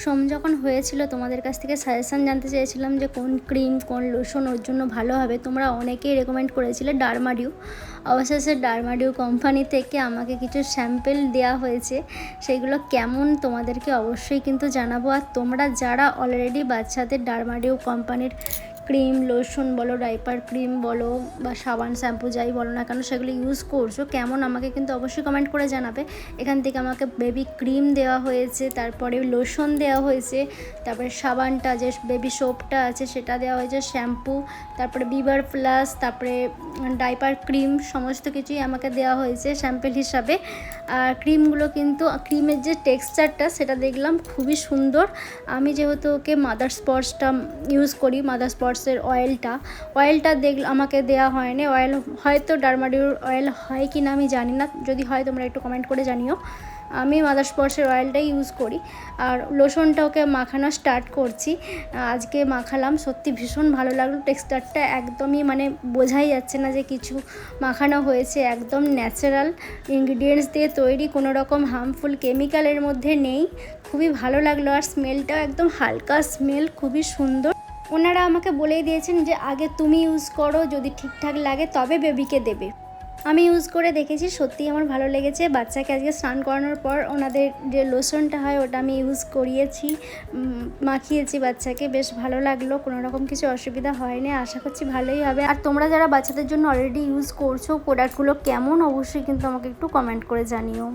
সোম যখন হয়েছিল তোমাদের কাছ থেকে সাজেশান জানতে চেয়েছিলাম যে কোন ক্রিম কোন লোশন ওর জন্য ভালো হবে। তোমরা অনেকেই রেকমেন্ড করেছিলে ডার্মাডিউ। অবশেষে ডার্মাডিউ কোম্পানি থেকে আমাকে কিছু স্যাম্পেল দেওয়া হয়েছে, সেগুলো কেমন তোমাদেরকে অবশ্যই কিন্তু জানাবো। আর তোমরা যারা অলরেডি বাচ্চাদের ডার্মাডিউ কোম্পানির ক্রিম লোশন বলো, ডাইপার ক্রিম বলো বা সাবান শ্যাম্পু যাই বলো না কেন, সেগুলো ইউজ করছো কেমন আমাকে কিন্তু অবশ্যই কমেন্ট করে জানাবে। এখান থেকে আমাকে বেবি ক্রিম দেওয়া হয়েছে, তারপরে লোশন দেওয়া হয়েছে, তারপরে সাবানটা যে বেবি সোপটা আছে সেটা দেওয়া হয়েছে, শ্যাম্পু, তারপরে বিবার প্লাস, তারপরে ডাইপার ক্রিম, সমস্ত কিছুই আমাকে দেওয়া হয়েছে স্যাম্পেল হিসাবে। আর ক্রিমগুলো কিন্তু ক্রিমের যে টেক্সচারটা সেটা দেখলাম খুবই সুন্দর। আমি যেহেতু ওকে মাদার স্পটসটা ইউজ করি, মাদার স্পটসের অয়েলটা আমাকে দেওয়া হয়নি। অয়েল হয়তো ডার্মাডিউর অয়েল হয় কি না আমি জানি না, যদি হয় তোমরা একটু কমেন্ট করে জানিও। আমি মাদার স্পটসের অয়েলটাই ইউজ করি। আর লোশনটা ওকে মাখানো স্টার্ট করছি, আজকে মাখালাম, সত্যি ভীষণ ভালো লাগলো। টেক্সচারটা একদমই মানে বোঝাই যাচ্ছে না যে কিছু মাখানো হয়েছে, একদম ন্যাচারাল ইনগ্রিডিয়েন্টস দিয়ে তৈরি, কোনো রকম হার্মফুল কেমিক্যালের মধ্যে নেই। খুবই ভালো লাগলো। আর স্মেলটাও একদম হালকা স্মেল, খুবই সুন্দর। ওনারা আমাকে বলেই দিয়েছেন যে আগে তুমি ইউজ করো, যদি ঠিকঠাক লাগে তবে বেবিকে দেবে। আমি ইউজ করে দেখেছি, সত্যিই আমার ভালো লেগেছে। বাচ্চাকে আজকে স্নান করানোর পর ওনাদের যে লোশনটা হয় ওটা আমি ইউজ করিয়েছি, মাখিয়েছি বাচ্চাকে, বেশ ভালো লাগলো। কোনো রকম কিছু অসুবিধা হয়নি, আশা করছি ভালোই হবে। আর তোমরা যারা বাচ্চাদের জন্য অলরেডি ইউজ করছো প্রোডাক্টগুলো কেমন অবশ্যই কিন্তু আমাকে একটু কমেন্ট করে জানিও।